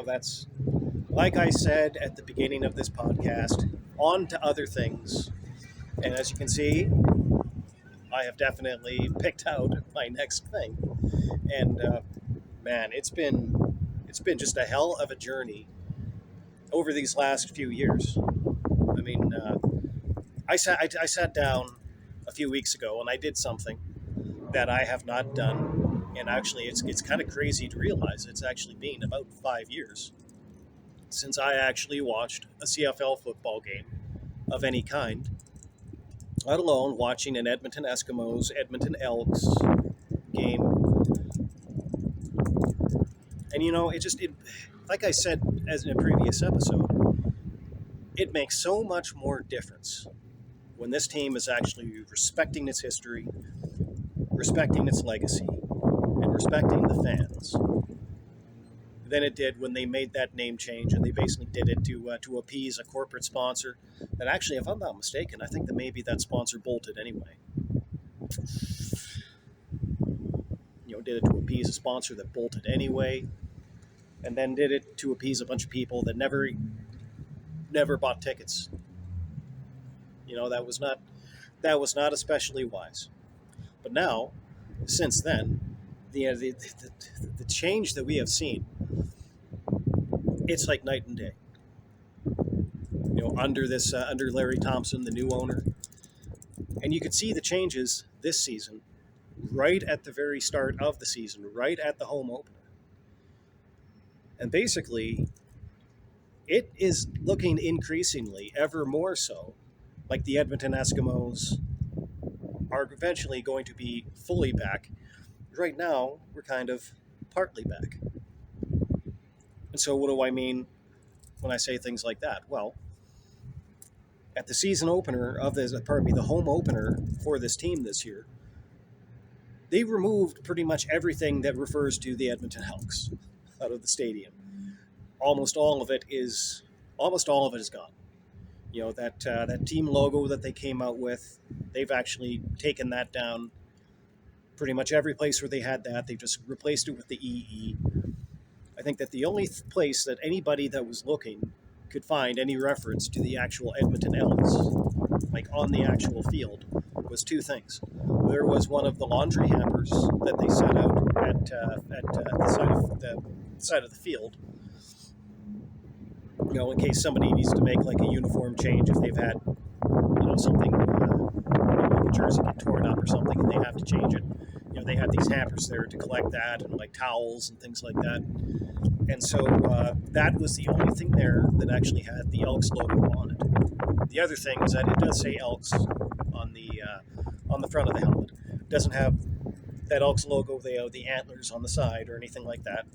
That's like I said at the beginning of this podcast, on to other things. And as you can see, I have definitely picked out my next thing. And man, it's been just a hell of a journey over these last few years. I mean, I sat down a few weeks ago and I did something that I have not done. And actually, it's kind of crazy to realize it's actually been about 5 years since I actually watched a CFL football game of any kind, let alone watching an Edmonton Eskimos, Edmonton Elks game. And like I said as in a previous episode, it makes so much more difference when this team is actually respecting its history, respecting its legacy, and respecting the fans than it did when they made that name change, and they basically did it to appease a corporate sponsor that actually, if I'm not mistaken, I think that maybe that sponsor bolted anyway. Did it to appease a sponsor that bolted anyway, and then did it to appease a bunch of people that never bought tickets. That was not especially wise. But now, since then, the change that we have seen, it's like night and day. Under Larry Thompson, the new owner, and you could see the changes this season, right at the very start of the season, right at the home opener. And basically, it is looking increasingly, ever more so, like the Edmonton Eskimos are eventually going to be fully back. Right now, we're kind of partly back. And so what do I mean when I say things like that? Well, at the season opener the home opener for this team this year, they removed pretty much everything that refers to the Edmonton Elks out of the stadium. Almost all of it is gone. That team logo that they came out with, they've actually taken that down. Pretty much every place where they had that, they've just replaced it with the EE. I think that the only place that anybody that was looking could find any reference to the actual Edmonton Elks, like on the actual field, was two things. There was one of the laundry hampers that they set out at the side of the field, in case somebody needs to make like a uniform change if they've had, something like a jersey get torn up or something and they have to change it. They had these hampers there to collect that, and like towels and things like that. And so that was the only thing there that actually had the Elks logo on it. The other thing is that it does say Elks on the front of the helmet. It doesn't have that Elks logo, the antlers on the side or anything like that.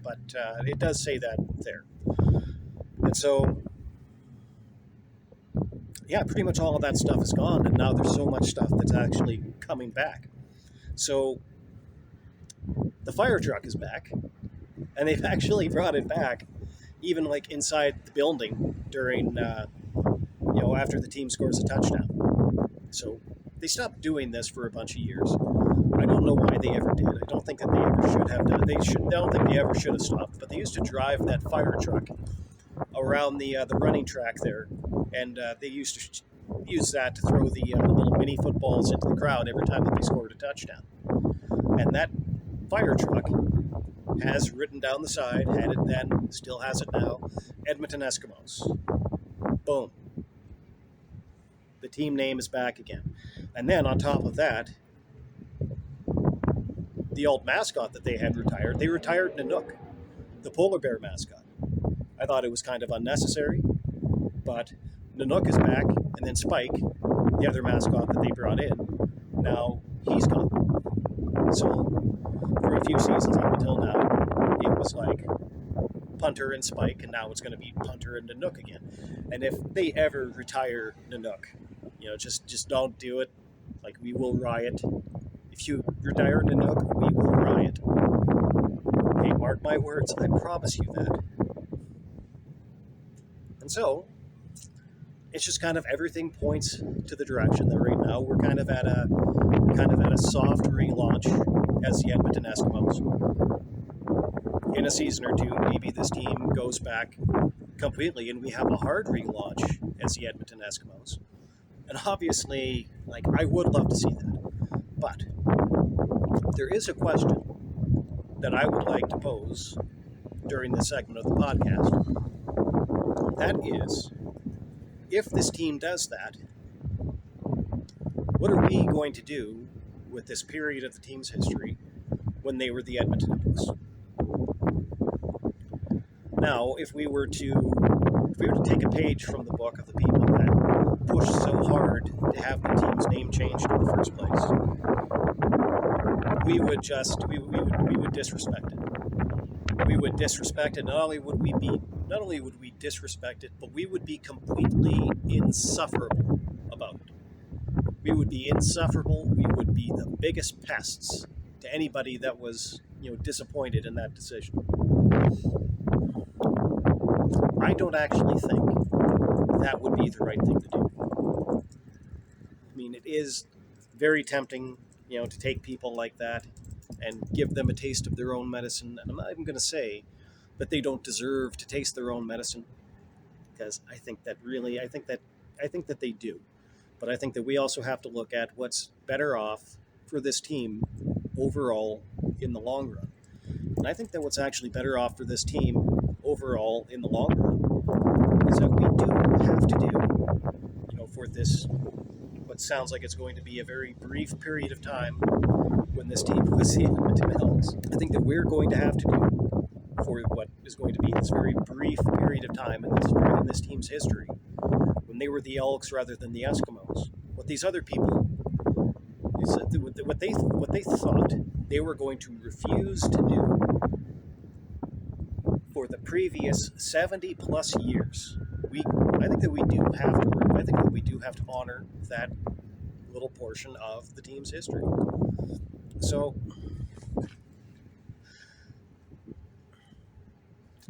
But it does say that there. And so, yeah, pretty much all of that stuff is gone, and now there's so much stuff that's actually coming back. So the fire truck is back, and they've actually brought it back even like inside the building during, after the team scores a touchdown. So they stopped doing this for a bunch of years. I don't know why they ever did. I don't think that they ever should have done it. I don't think they ever should have stopped, but they used to drive that fire truck around the running track there, and they used to use that to throw the little mini footballs into the crowd every time that they scored a touchdown. And that fire truck has written down the side, had it then, still has it now, Edmonton Eskimos. Boom. The team name is back again. And then on top of that, the old mascot that they had retired, they retired Nanook, the polar bear mascot. I thought it was kind of unnecessary, but Nanook is back, and then Spike, the other mascot that they brought in, now he's gone. So for a few seasons up until now, it was like Punter and Spike, and now it's going to be Punter and Nanook again. And if they ever retire Nanook, just don't do it. Like, we will riot. If you retire Nanook, we will riot. Okay, mark my words, I promise you that. And so, it's just kind of everything points to the direction that right now we're kind of at a soft relaunch as the Edmonton Eskimos. in a season or two, maybe this team goes back completely and we have a hard relaunch as the Edmonton Eskimos. And obviously, like, I would love to see that. But there is a question that I would like to pose during this segment of the podcast. That is, if this team does that, what are we going to do with this period of the team's history when they were the Edmonton Elks? Now, if we were to take a page from the book of the people that pushed so hard to have the team's name changed in the first place, we would disrespect it. We would disrespect it. Not only would we disrespect it, but we would be completely insufferable about it. We would be insufferable. We would be the biggest pests to anybody that was, disappointed in that decision. I don't actually think that would be the right thing to do. I mean, it is very tempting, to take people like that and give them a taste of their own medicine. And I'm not even going to say that they don't deserve to taste their own medicine, because I think that they do. But I think that we also have to look at what's better off for this team overall in the long run. And I think that what's actually better off for this team overall in the long run is that we do have to do, for this, what sounds like it's going to be a very brief period of time when this team was the Edmonton Elks. I think that we're going to have to do, for what is going to be this very brief period of time in this team's history, when they were the Elks rather than the Eskimos, what these other people, what they thought they were going to refuse to do for the previous 70 plus years. I think that we do have to honor that little portion of the team's history. So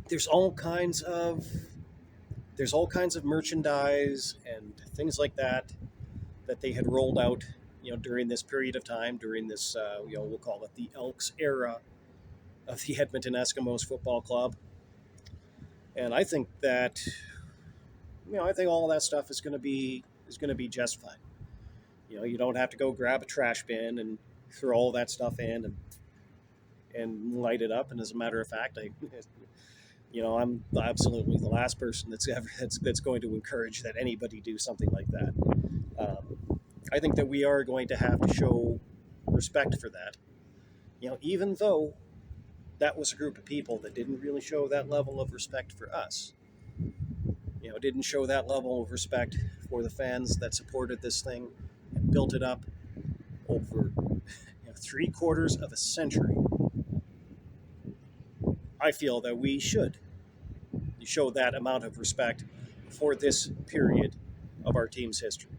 there's all kinds of merchandise and things like that they had rolled out, during this period of time, during this, we'll call it the Elks era of the Edmonton Eskimos football club. And I think that, I think all of that stuff is going to be just fine. You don't have to go grab a trash bin and throw all that stuff in and light it up. And as a matter of fact, I'm absolutely the last person that's going to encourage that anybody do something like that. I think that we are going to have to show respect for that. Even though that was a group of people that didn't really show that level of respect for us. Didn't show that level of respect for the fans that supported this thing and built it up over 3/4 of a century. I feel that we should show that amount of respect for this period of our team's history.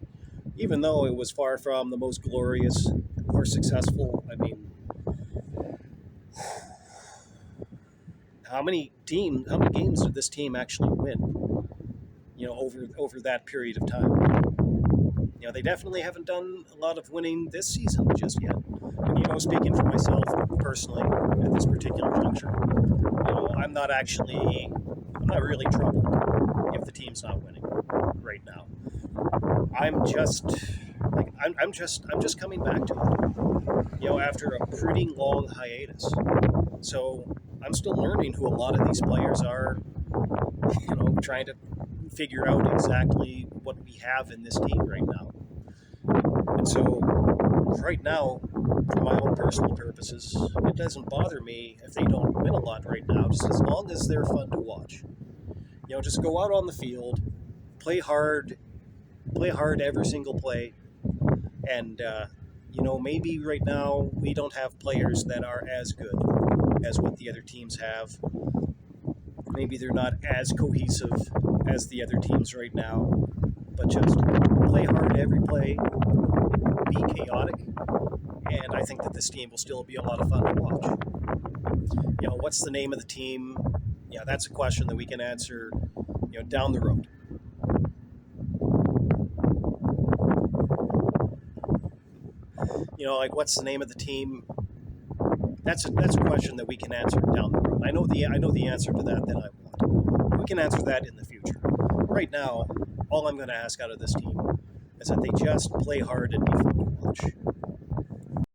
Even though it was far from the most glorious or successful. I mean, how many games did this team actually win? Over that period of time. They definitely haven't done a lot of winning this season just yet. And, speaking for myself personally at this particular juncture, I'm not really troubled if the team's not winning right now. I'm just coming back to it, after a pretty long hiatus. So I'm still learning who a lot of these players are, trying to figure out exactly what we have in this team right now. And so right now, for my own personal purposes, it doesn't bother me if they don't win a lot right now, just as long as they're fun to watch. Just go out on the field, play hard every single play, and maybe right now we don't have players that are as good as what the other teams have. Maybe they're not as cohesive as the other teams right now, but just play hard every play, be chaotic, and I think that this team will still be a lot of fun to watch. What's the name of the team? That's a question that we can answer, down the road. What's the name of the team? That's a question that we can answer down the road. I know the answer to that I want. We can answer that in the future. Right now, all I'm going to ask out of this team is that they just play hard and be fun to watch.